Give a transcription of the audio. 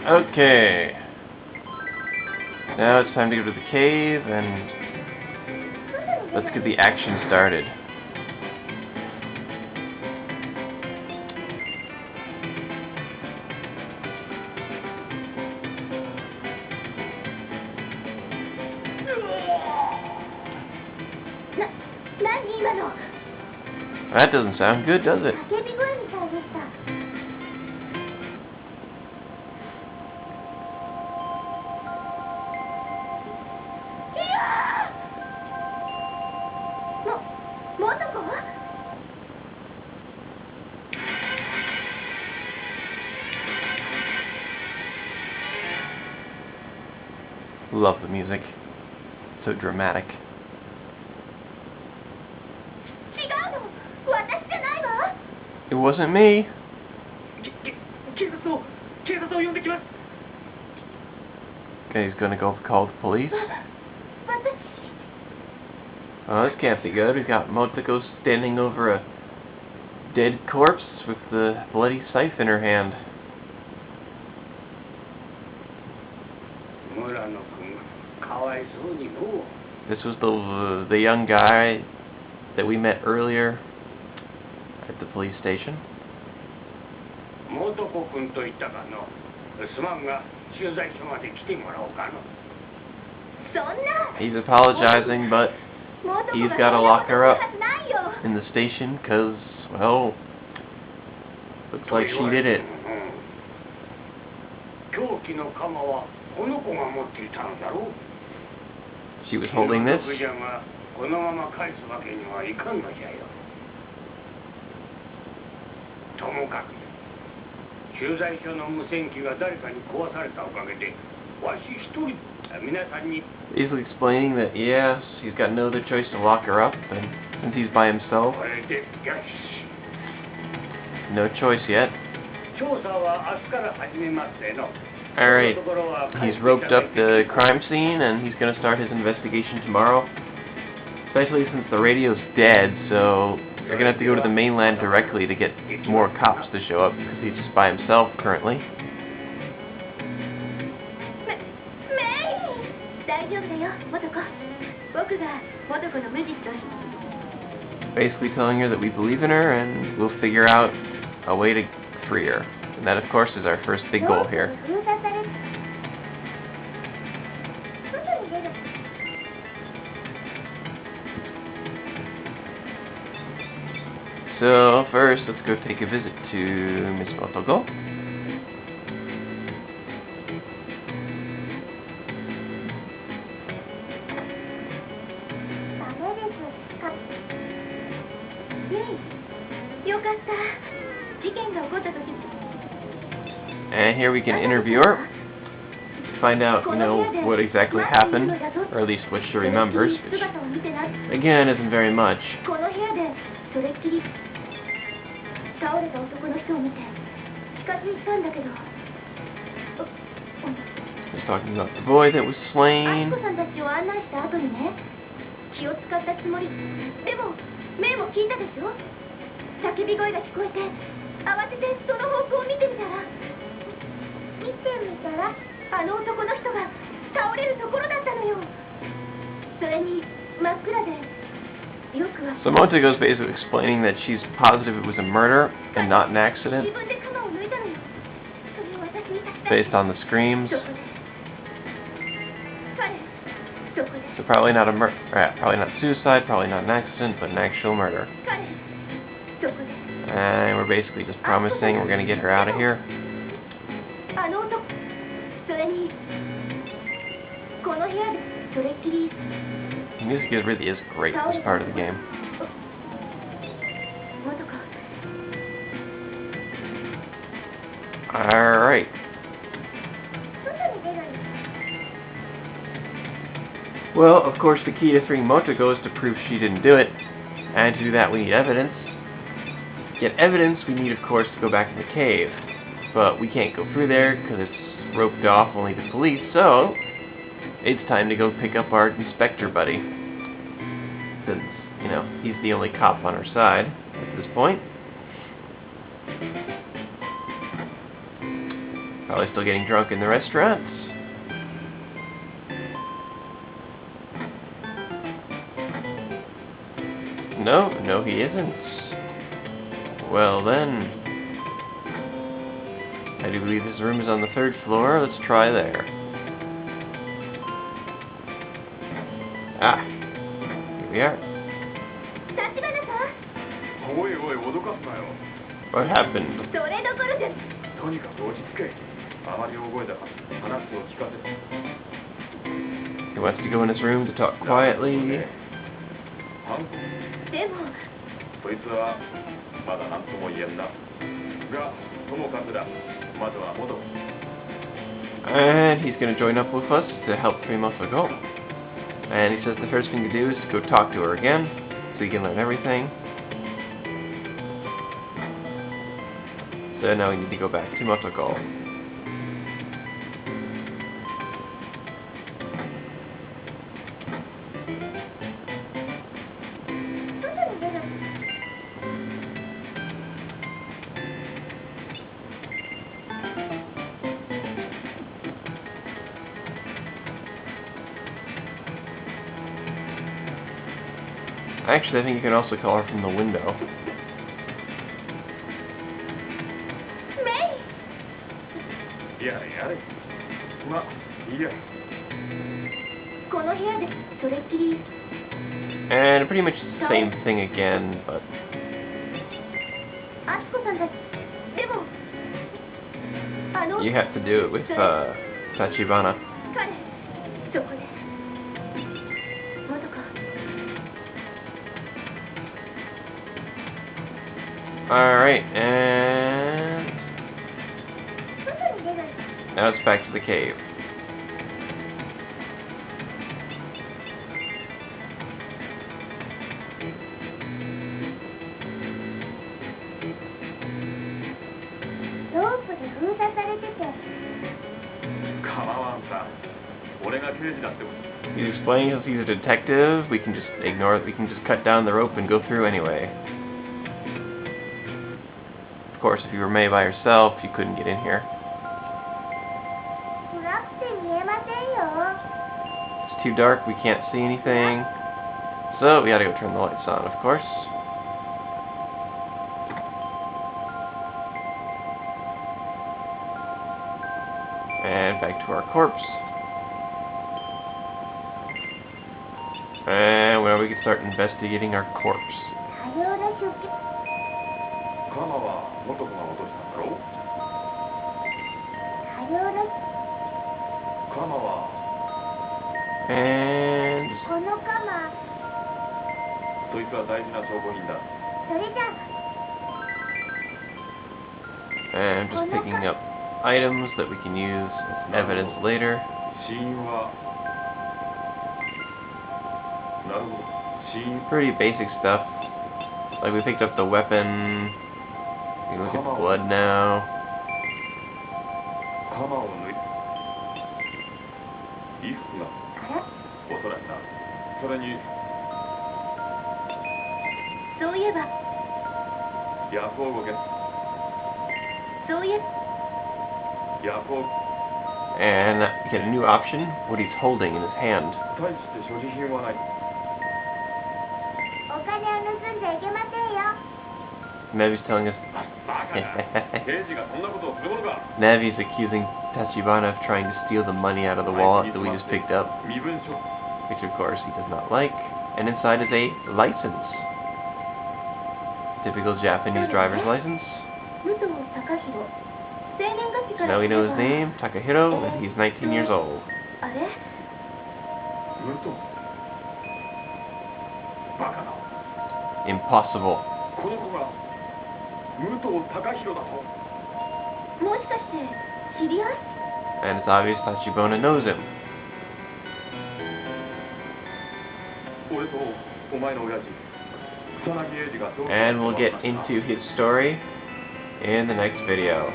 Okay. Now it's time to go to the cave and let's get the action started. That doesn't sound good, does it? Love the music. So dramatic. It wasn't me. Okay, he's gonna go call the police. Oh, this can't be good. We've got Motoko standing over a dead corpse with the bloody scythe in her hand. This was the young guy that we met earlier at the police station. He's apologizing, but he's got to lock her up in the station because, well, looks like she did it. She was holding this. Basically explaining that, yes, he's got no other choice to lock her up, and since he's by himself, no choice yet. Alright, he's roped up the crime scene, and he's going to start his investigation tomorrow. Especially since the radio's dead, so they're going to have to go to the mainland directly to get more cops to show up, because he's just by himself currently. Basically telling her that we believe in her, and we'll figure out a way to free her. And that, of course, is our first big goal here. So, first, let's go take a visit to Miss Motoko. And here we can interview her, find out, you know, what exactly happened, or at least what she remembers, which, again, isn't very much. Just talking about the boy that was slain. So Motoko's basically explaining that she's positive it was a murder and not an accident, based on the screams. So probably not a probably not suicide, probably not an accident, but an actual murder. And we're basically just promising we're going to get her out of here. The music really is great this part of the game. Alright. Well, of course, the key to freeing Motoko is to prove she didn't do it. And to do that, we need evidence. To get evidence, we need, of course, to go back to the cave. But we can't go through there because it's roped off only to police, so it's time to go pick up our inspector buddy. Since, you know, he's the only cop on our side at this point. Probably still getting drunk in the restaurants. No, he isn't. Well then, I do believe his room is on the 3rd floor. Let's try there. Ah, here we are. What happened? He wants to go in his room to talk quietly. And he's going to join up with us to help Frimosa go. And he says the first thing to do is to go talk to her again, so he can learn everything. So now we need to go back to Motoko. Actually, I think you can also call her from the window. And pretty much the same thing again, but you have to do it with Tachibana. Alright, and now it's back to the cave. He's explaining that he's a detective. We can just ignore it. We can just cut down the rope and go through anyway. Of course, if you were Mei by herself, you couldn't get in here. It's too dark. We can't see anything. So we gotta go turn the lights on, of course. And back to our corpse. And well, we can start investigating our corpse. And just picking up items that we can use as evidence later. Pretty basic stuff. Like we picked up the weapon. We can look at the blood now. And get a new option, what he's holding in his hand. Navi's telling us Navi's accusing Tachibana of trying to steal the money out of the wallet that we just picked up, which of course he does not like. And inside is a license. Typical Japanese driver's license. So now we know his name, Takahiro, and he's 19 years old. Impossible. And it's obvious Tachibana knows him. And we'll get into his story in the next video.